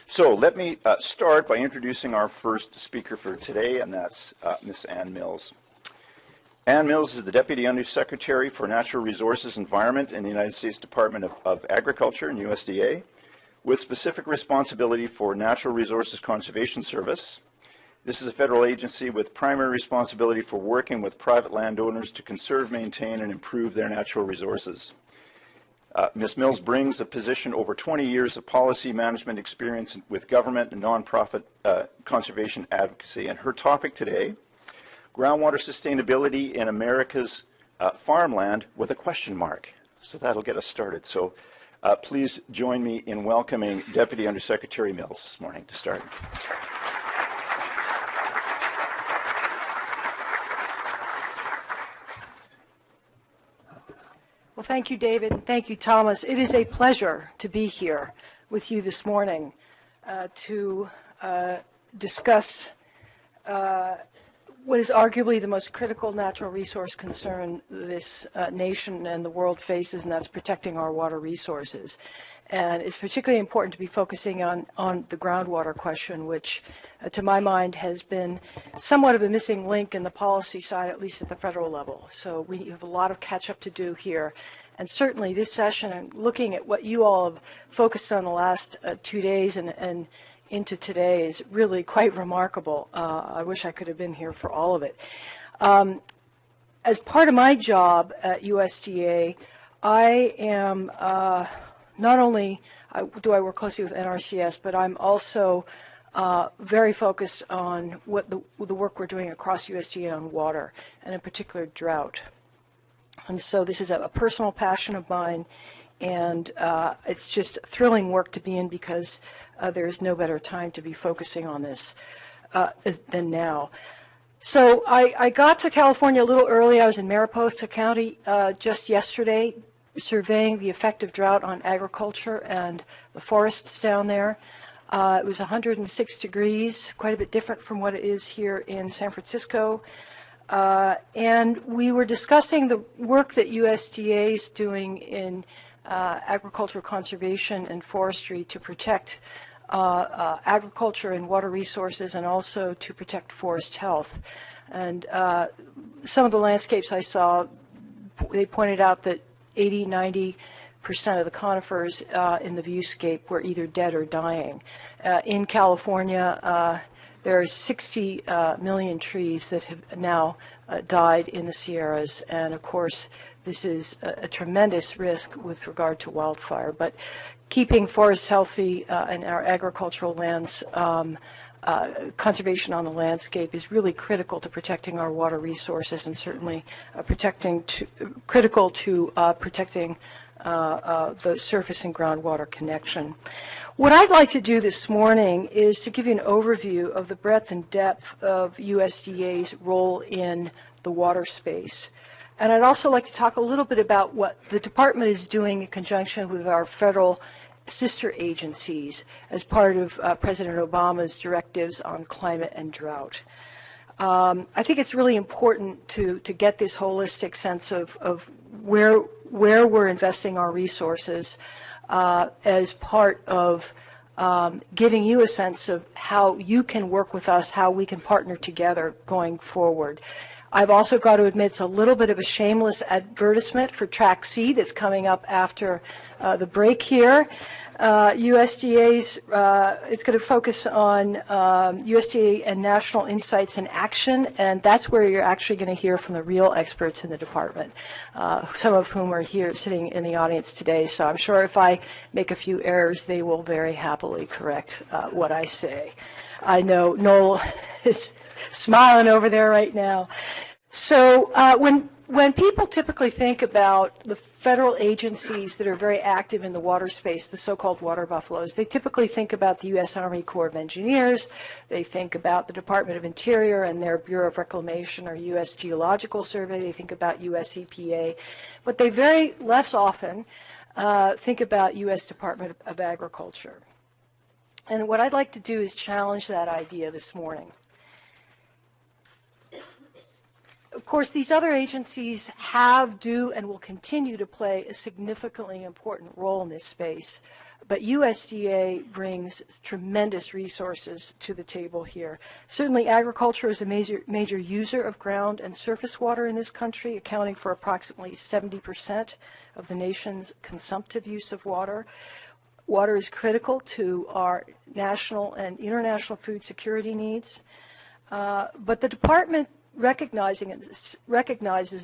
So let me start by introducing our first speaker for today, and that's Ms. Ann Mills. Ann Mills is the Deputy Undersecretary for Natural Resources Environment in the United States Department of Agriculture and USDA, with specific responsibility for Natural Resources Conservation Service. This is a federal agency with primary responsibility for working with private landowners to conserve, maintain, and improve their natural resources. Ms. Mills brings a position over 20 years of policy management experience with government and nonprofit conservation advocacy. And her topic today, groundwater sustainability in America's farmland with a question mark. So that'll get us started. So please join me in welcoming Deputy Undersecretary Mills this morning to start. Well, thank you, David, and thank you, Thomas. It is a pleasure to be here with you this morning to discuss what is arguably the most critical natural resource concern this nation and the world faces, and that's protecting our water resources. And it's particularly important to be focusing on the groundwater question, which, to my mind, has been somewhat of a missing link in the policy side, at least at the federal level. So we have a lot of catch-up to do here. And certainly this session, and looking at what you all have focused on the last 2 days and into today, is really quite remarkable. I wish I could have been here for all of it. As part of my job at USDA, I am not only do I work closely with NRCS, but I'm also very focused on what the work we're doing across USDA on water, and in particular drought. And so this is a personal passion of mine, and it's just thrilling work to be in because there is no better time to be focusing on this than now. So I got to California a little early. I was in Mariposa County just yesterday, surveying the effect of drought on agriculture and the forests down there. It was 106 degrees, quite a bit different from what it is here in San Francisco. And we were discussing the work that USDA is doing in agricultural conservation and forestry to protect agriculture and water resources, and also to protect forest health. And some of the landscapes I saw, they pointed out that 80–90% of the conifers in the viewscape were either dead or dying. In California, there are 60 million trees that have now died in the Sierras, and of course this is a tremendous risk with regard to wildfire. But keeping forests healthy and our agricultural lands, conservation on the landscape is really critical to protecting our water resources, and certainly critical to protecting the surface and groundwater connection. What I'd like to do this morning is to give you an overview of the breadth and depth of USDA's role in the water space. And I'd also like to talk a little bit about what the department is doing in conjunction with our federal sister agencies as part of President Obama's directives on climate and drought. I think it's really important to get this holistic sense of where we're investing our resources as part of giving you a sense of how you can work with us, how we can partner together going forward. I've also got to admit it's a little bit of a shameless advertisement for Track C that's coming up after the break here. USDA's, it's going to focus on USDA and national insights and action, and that's where you're actually going to hear from the real experts in the department, some of whom are here sitting in the audience today. So I'm sure if I make a few errors, they will very happily correct what I say. I know Noel is smiling over there right now. So when people typically think about the federal agencies that are very active in the water space, the so-called water buffaloes, they typically think about the U.S. Army Corps of Engineers, they think about the Department of Interior and their Bureau of Reclamation or U.S. Geological Survey, they think about U.S. EPA, but they very less often think about U.S. Department of Agriculture. And what I'd like to do is challenge that idea this morning. Of course, these other agencies do, and will continue to play a significantly important role in this space. But USDA brings tremendous resources to the table here. Certainly agriculture is a major user of ground and surface water in this country, accounting for approximately 70% of the nation's consumptive use of water. Water is critical to our national and international food security needs. But the department recognizes,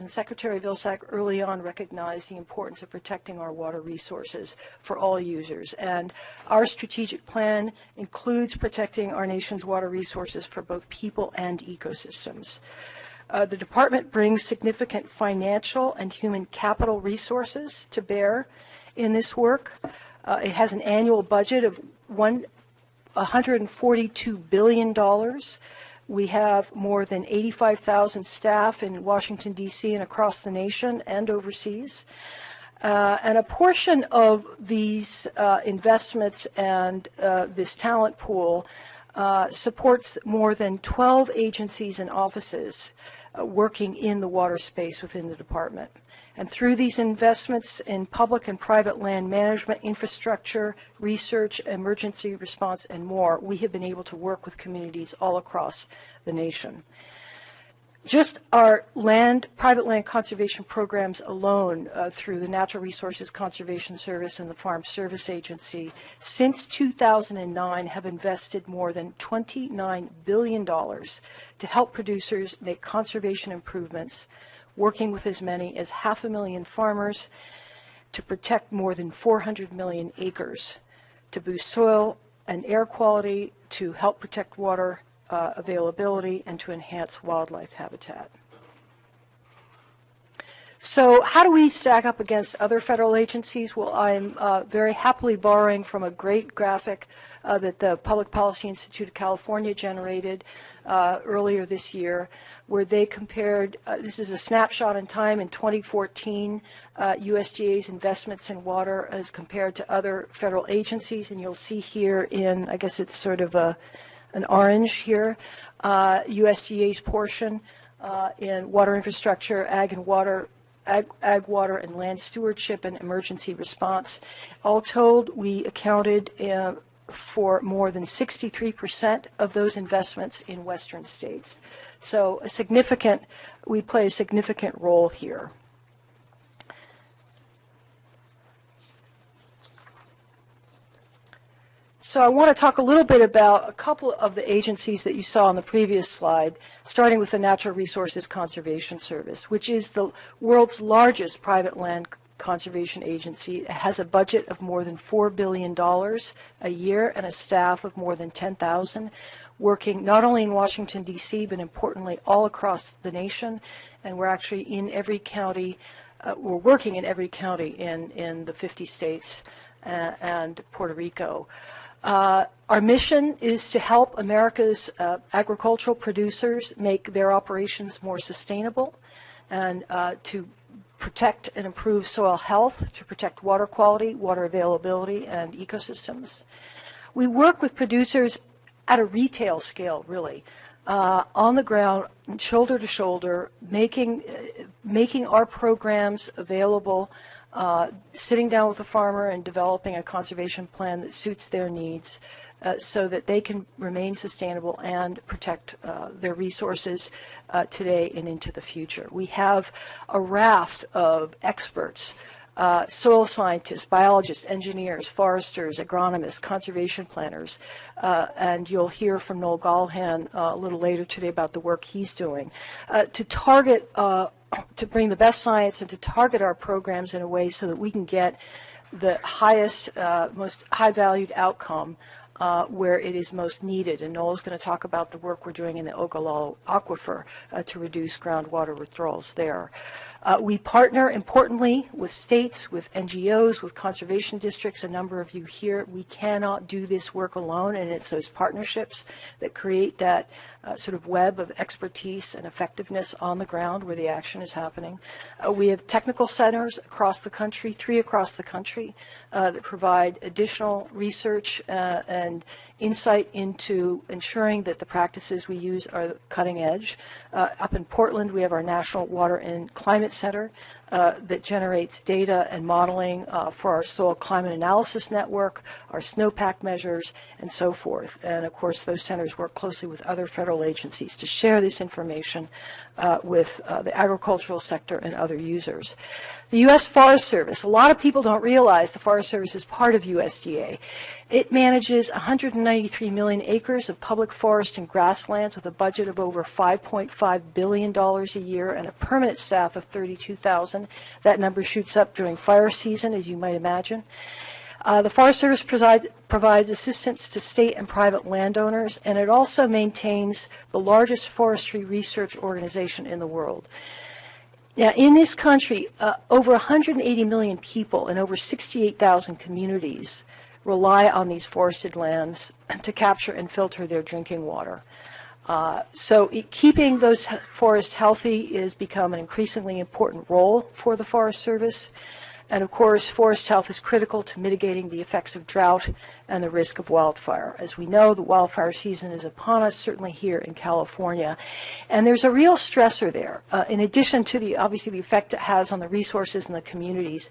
and Secretary Vilsack early on recognized the importance of protecting our water resources for all users. And our strategic plan includes protecting our nation's water resources for both people and ecosystems. The department brings significant financial and human capital resources to bear in this work. It has an annual budget of $142 billion. We have more than 85,000 staff in Washington, D.C. and across the nation and overseas. And a portion of these investments and this talent pool supports more than 12 agencies and offices working in the water space within the department. And through these investments in public and private land management, infrastructure, research, emergency response, and more, we have been able to work with communities all across the nation. Just our private land conservation programs alone through the Natural Resources Conservation Service and the Farm Service Agency since 2009 have invested more than $29 billion to help producers make conservation improvements, working with as many as 500,000 farmers to protect more than 400 million acres, to boost soil and air quality, to help protect water availability, and to enhance wildlife habitat. So how do we stack up against other federal agencies? Well, I'm very happily borrowing from a great graphic that the Public Policy Institute of California generated earlier this year, where they compared, this is a snapshot in time in 2014, USDA's investments in water as compared to other federal agencies, and you'll see here in, I guess it's sort of an orange here, USDA's portion in water infrastructure, ag, water, and land stewardship and emergency response. All told, we accounted for more than 63% of those investments in western states. So we play a significant role here. So I want to talk a little bit about a couple of the agencies that you saw on the previous slide, starting with the Natural Resources Conservation Service, which is the world's largest private land conservation agency. It has a budget of more than $4 billion a year and a staff of more than 10,000, working not only in Washington, D.C., but importantly all across the nation. And we're actually in every county, we're working in every county in the 50 states and Puerto Rico. Our mission is to help America's agricultural producers make their operations more sustainable and to protect and improve soil health, to protect water quality, water availability, and ecosystems. We work with producers at a retail scale, really, on the ground, shoulder to shoulder, making our programs available, sitting down with a farmer and developing a conservation plan that suits their needs so that they can remain sustainable and protect their resources today and into the future. We have a raft of experts, soil scientists, biologists, engineers, foresters, agronomists, conservation planners, and you'll hear from Noel Gallahan a little later today about the work he's doing, to bring the best science and to target our programs in a way so that we can get the highest, most high-valued outcome where it is most needed. And Noel's going to talk about the work we're doing in the Ogallala Aquifer to reduce groundwater withdrawals there. We partner, importantly, with states, with NGOs, with conservation districts, a number of you here. We cannot do this work alone, and it's those partnerships that create that sort of web of expertise and effectiveness on the ground where the action is happening. We have technical centers across the country, 3 across the country, that provide additional research and insight into ensuring that the practices we use are cutting edge. Up in Portland, we have our National Water and Climate Center that generates data and modeling for our soil climate analysis network, our snowpack measures, and so forth. And of course, those centers work closely with other federal agencies to share this information with the agricultural sector and other users. The U.S. Forest Service, a lot of people don't realize the Forest Service is part of USDA. It manages 193 million acres of public forest and grasslands with a budget of over $5.5 billion a year and a permanent staff of 32,000. That number shoots up during fire season, as you might imagine. The Forest Service provides assistance to state and private landowners, and it also maintains the largest forestry research organization in the world. Now, in this country, over 180 million people and over 68,000 communities rely on these forested lands to capture and filter their drinking water. Keeping those forests healthy has become an increasingly important role for the Forest Service. And of course, forest health is critical to mitigating the effects of drought and the risk of wildfire. As we know, the wildfire season is upon us, certainly here in California. And there's a real stressor there, in addition to obviously the effect it has on the resources and the communities.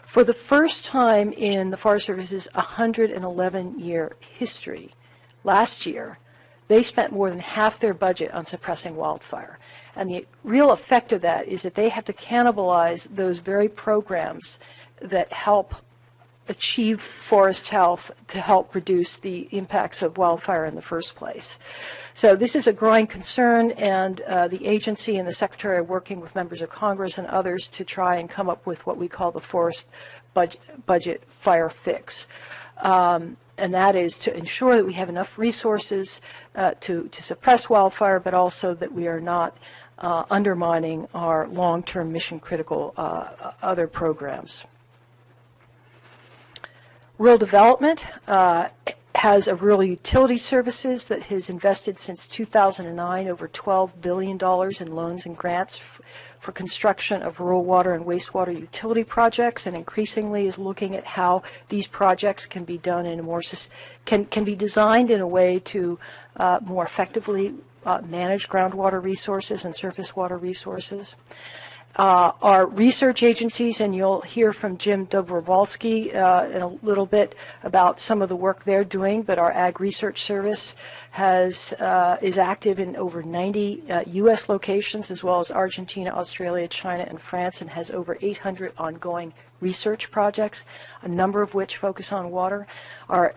For the first time in the Forest Service's 111-year history, last year, they spent more than half their budget on suppressing wildfire. And the real effect of that is that they have to cannibalize those very programs that help achieve forest health to help reduce the impacts of wildfire in the first place. So this is a growing concern, and the agency and the Secretary are working with members of Congress and others to try and come up with what we call the forest budget fire fix. And that is to ensure that we have enough resources to suppress wildfire, but also that we are not undermining our long-term mission-critical other programs. Rural development has a rural utility services that has invested since 2009 over $12 billion in loans and grants for construction of rural water and wastewater utility projects, and increasingly is looking at how these projects can be done in a more can be designed in a way to more effectively manage groundwater resources and surface water resources. Our research agencies, and you'll hear from Jim Dobrovolsky in a little bit about some of the work they're doing, but our Ag Research Service is active in over 90 U.S. locations, as well as Argentina, Australia, China, and France, and has over 800 ongoing research projects, a number of which focus on water. Our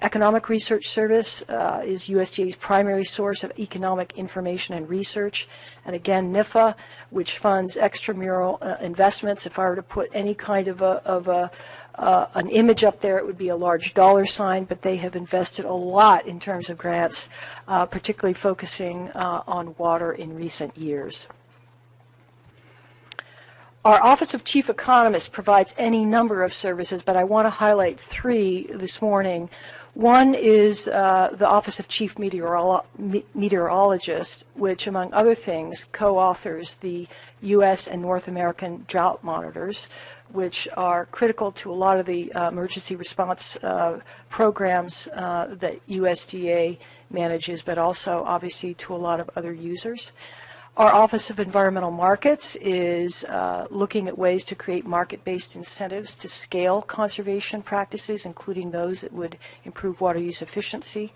Economic Research Service is USDA's primary source of economic information and research. And again, NIFA, which funds extramural investments. If I were to put any kind of an image up there, it would be a large dollar sign, but they have invested a lot in terms of grants, particularly focusing on water in recent years. Our Office of Chief Economist provides any number of services, but I want to highlight three this morning. One is the Office of Chief Meteorologist, which, among other things, co-authors the U.S. and North American drought monitors, which are critical to a lot of the emergency response programs that USDA manages, but also, obviously, to a lot of other users. Our Office of Environmental Markets is looking at ways to create market-based incentives to scale conservation practices, including those that would improve water use efficiency.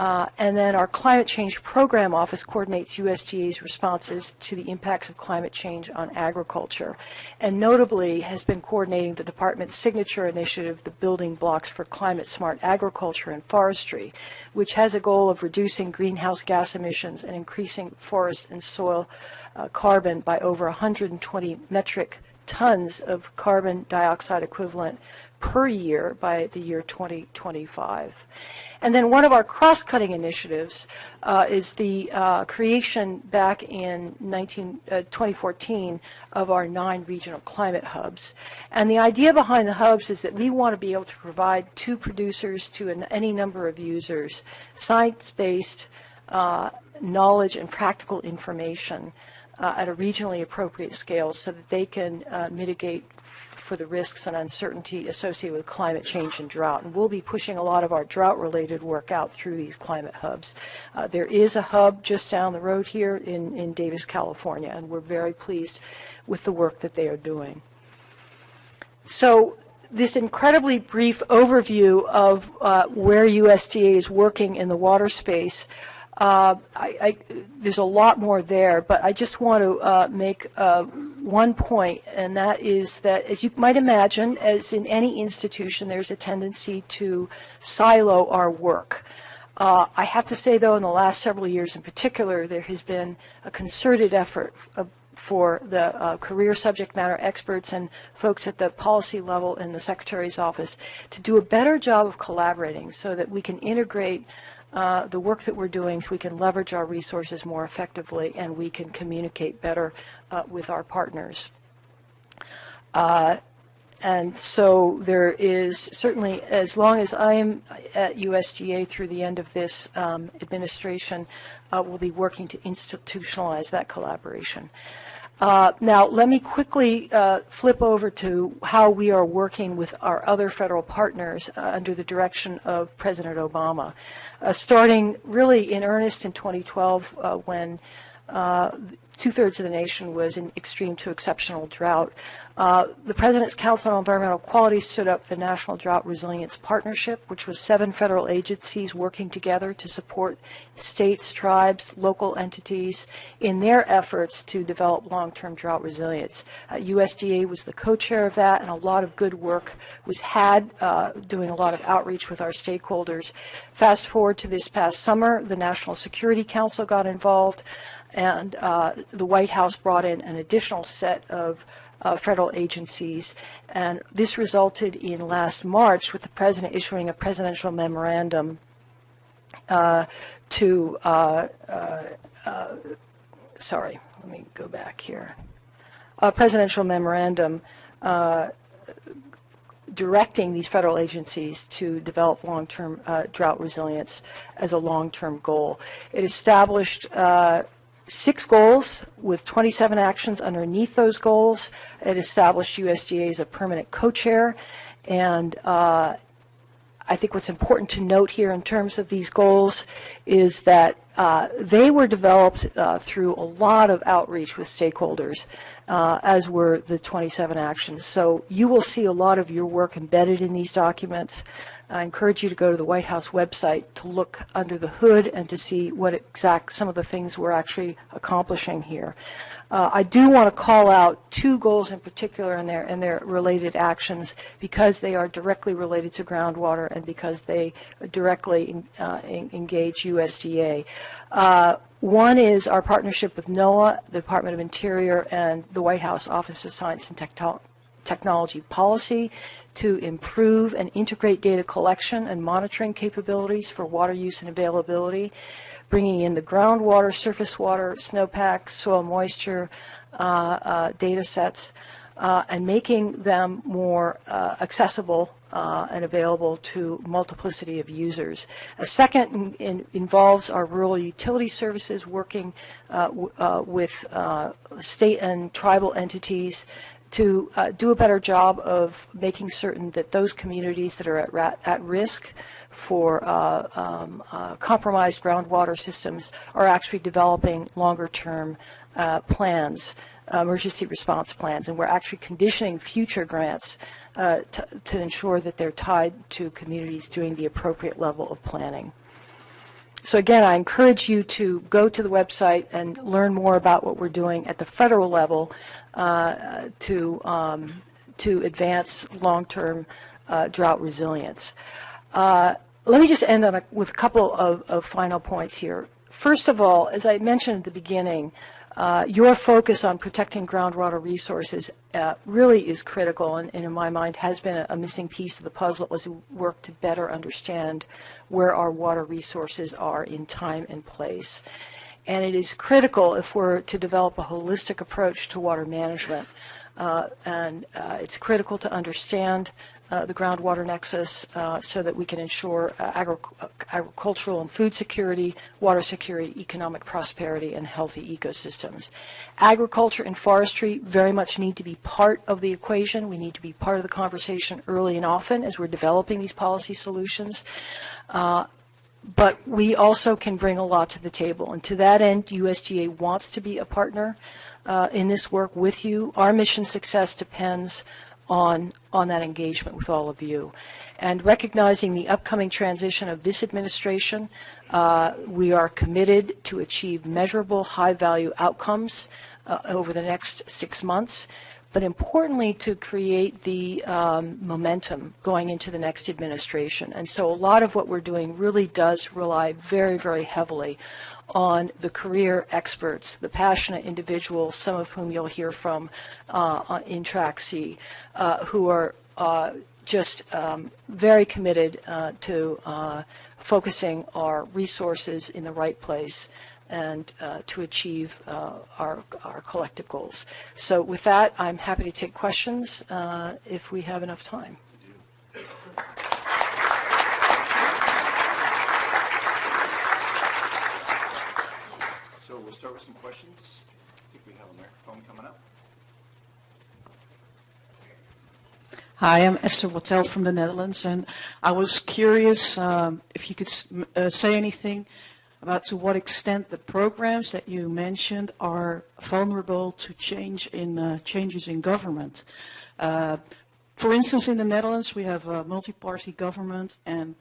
And then our Climate Change Program Office coordinates USDA's responses to the impacts of climate change on agriculture, and notably has been coordinating the department's signature initiative, the Building Blocks for Climate-Smart Agriculture and Forestry, which has a goal of reducing greenhouse gas emissions and increasing forest and soil carbon by over 120 metric tons of carbon dioxide equivalent per year by the year 2025. And then one of our cross-cutting initiatives is the creation back in 2014 of our 9 regional climate hubs. And the idea behind the hubs is that we want to be able to provide to producers, to any number of users, science-based knowledge and practical information at a regionally appropriate scale so that they can mitigate for the risks and uncertainty associated with climate change and drought. And we'll be pushing a lot of our drought-related work out through these climate hubs. There is a hub just down the road here in Davis, California, and we're very pleased with the work that they are doing. So this incredibly brief overview of where USDA is working in the water space, there's a lot more there, but I just want to make one point, and that is that, as you might imagine, as in any institution, there's a tendency to silo our work. I have to say, though, in the last several years in particular, there has been a concerted effort for the career subject matter experts and folks at the policy level in the Secretary's office to do a better job of collaborating so that we can integrate the work that we're doing, so we can leverage our resources more effectively and we can communicate better with our partners. And so there is certainly, as long as I am at USDA through the end of this administration, we'll be working to institutionalize that collaboration. Now, let me quickly flip over to how we are working with our other federal partners under the direction of President Obama, starting really in earnest in 2012 when two-thirds of the nation was in extreme to exceptional drought. The President's Council on Environmental Quality stood up the National Drought Resilience Partnership, which was 7 federal agencies working together to support states, tribes, local entities in their efforts to develop long-term drought resilience. USDA was the co-chair of that, and a lot of good work was had doing a lot of outreach with our stakeholders. Fast forward to this past summer, the National Security Council got involved, and the White House brought in an additional set of federal agencies, and this resulted in last March with the President issuing a presidential memorandum sorry, let me go back here. A presidential memorandum directing these federal agencies to develop long-term drought resilience as a long-term goal. It established 6 goals with 27 actions underneath those goals. It established USDA as a permanent co-chair, and I think what's important to note here in terms of these goals is that they were developed through a lot of outreach with stakeholders, as were the 27 actions. So you will see a lot of your work embedded in these documents. I encourage you to go to the White House website to look under the hood and to see what some of the things we're actually accomplishing here. I do want to call out 2 goals in particular and their related actions because they are directly related to groundwater and because they directly engage USDA. One is our partnership with NOAA, the Department of Interior, and the White House Office of Science and Technology Policy to improve and integrate data collection and monitoring capabilities for water use and availability, bringing in the groundwater, surface water, snowpack, soil moisture data sets, and making them more accessible and available to multiplicity of users. A second involves our rural utility services working with state and tribal entities to do a better job of making certain that those communities that are at risk for compromised groundwater systems are actually developing longer-term plans, emergency response plans, and we're actually conditioning future grants to ensure that they're tied to communities doing the appropriate level of planning. So again, I encourage you to go to the website and learn more about what we're doing at the federal level to advance long-term drought resilience. Let me just end with a couple of final points here. First of all, as I mentioned at the beginning, your focus on protecting groundwater resources really is critical and in my mind has been a missing piece of the puzzle as we work to better understand where our water resources are in time and place. And it is critical if we're to develop a holistic approach to water management. It's critical to understand the groundwater nexus, so that we can ensure agricultural and food security, water security, economic prosperity, and healthy ecosystems. Agriculture and forestry very much need to be part of the equation. We need to be part of the conversation early and often as we're developing these policy solutions. But we also can bring a lot to the table. And to that end, USDA wants to be a partner in this work with you. Our mission success depends on that engagement with all of you. And recognizing the upcoming transition of this administration, we are committed to achieve measurable high-value outcomes over the next 6 months, but importantly to create the momentum going into the next administration. And so a lot of what we're doing really does rely very, very heavily on the career experts, the passionate individuals, some of whom you'll hear from in Track C, who are just very committed to focusing our resources in the right place and to achieve our collective goals. So with that, I'm happy to take questions if we have enough time. So we'll start with some questions. I think we have a microphone coming up. Hi, I'm Esther Wattel from the Netherlands, and I was curious if you could say anything about to what extent the programs that you mentioned are vulnerable to changes in government. For instance, in the Netherlands, we have a multi-party government, and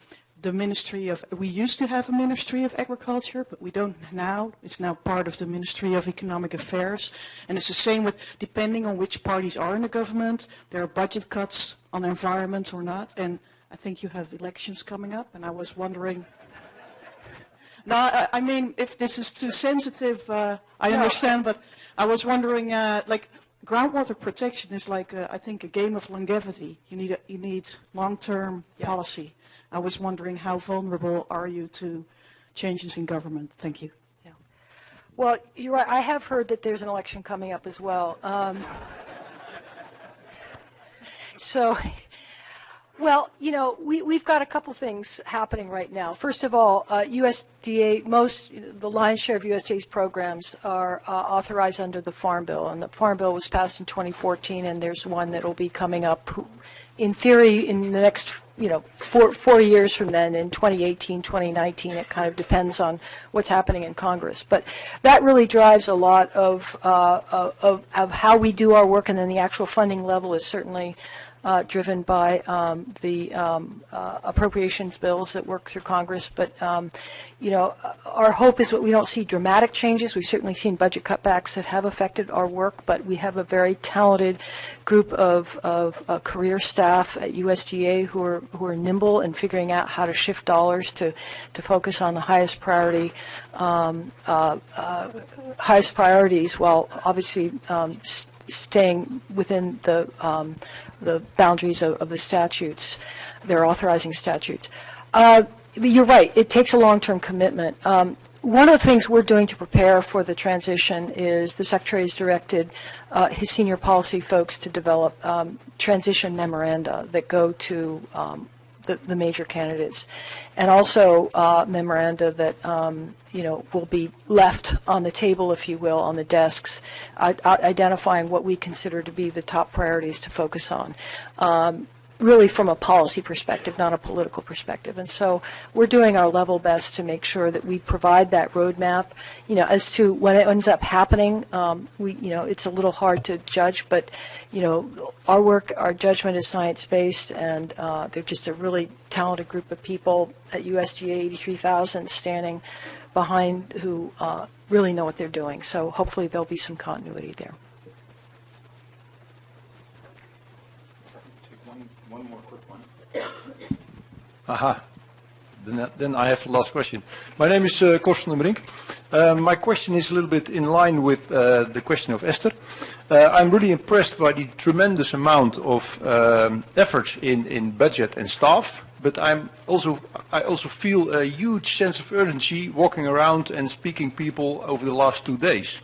we used to have a Ministry of Agriculture, but we don't now. It's now part of the Ministry of Economic Affairs. And it's the same with, depending on which parties are in the government, there are budget cuts on the environment or not. And I think you have elections coming up, and I was wondering. No, I mean, if this is too sensitive, I understand, but I was wondering, like, groundwater protection is like, I think, a game of longevity. You need long-term policy. I was wondering, how vulnerable are you to changes in government? Thank you. Yeah. Well, you're right. I have heard that there's an election coming up as well. Well, you know, we've got a couple things happening right now. First of all, USDA, the lion's share of USDA's programs are authorized under the Farm Bill, and the Farm Bill was passed in 2014, and there's one that will be coming up, in theory, in the next, 4 years from then, in 2018, 2019. It kind of depends on what's happening in Congress. But that really drives a lot of how we do our work, and then the actual funding level is certainly driven by the appropriations bills that work through Congress. But, our hope is that we don't see dramatic changes. We've certainly seen budget cutbacks that have affected our work, but we have a very talented group of career staff at USDA who are nimble in figuring out how to shift dollars to focus on the highest priorities, while obviously staying within the boundaries of the statutes, their authorizing statutes. You're right, it takes a long-term commitment. One of the things we're doing to prepare for the transition is the Secretary has directed his senior policy folks to develop transition memoranda that go to the major candidates, and also memoranda that will be left on the table, if you will, on the desks, identifying what we consider to be the top priorities to focus on, really from a policy perspective, not a political perspective. And so we're doing our level best to make sure that we provide that roadmap. As to when it ends up happening, it's a little hard to judge, but our work, our judgment is science-based, and they're just a really talented group of people at USDA, 83,000 standing behind, who really know what they're doing. So hopefully there'll be some continuity there. One more quick one. Aha. Then I have the last question. My name is Korsten de Brink. My question is a little bit in line with the question of Esther. I'm really impressed by the tremendous amount of effort in budget and staff, but I also feel a huge sense of urgency walking around and speaking people over the last 2 days.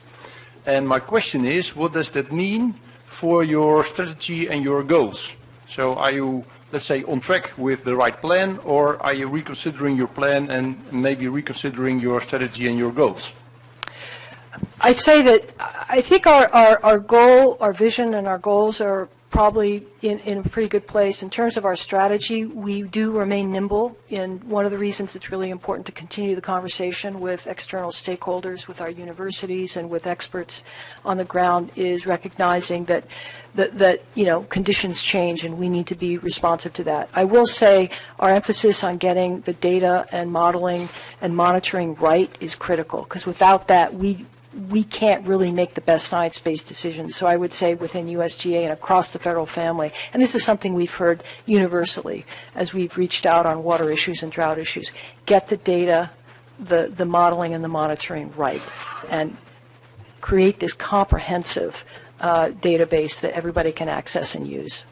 And my question is, what does that mean for your strategy and your goals? So are you let's say, on track with the right plan, or are you reconsidering your plan and maybe reconsidering your strategy and your goals? I'd say that I think our goal, our vision, and our goals are probably in a pretty good place. In terms of our strategy, we do remain nimble, and one of the reasons it's really important to continue the conversation with external stakeholders, with our universities, and with experts on the ground is recognizing that conditions change and we need to be responsive to that. I will say our emphasis on getting the data and modeling and monitoring right is critical, because without that, we can't really make the best science-based decisions. So I would say within USGA and across the federal family, and this is something we've heard universally as we've reached out on water issues and drought issues, get the data, the modeling and the monitoring right, and create this comprehensive database that everybody can access and use.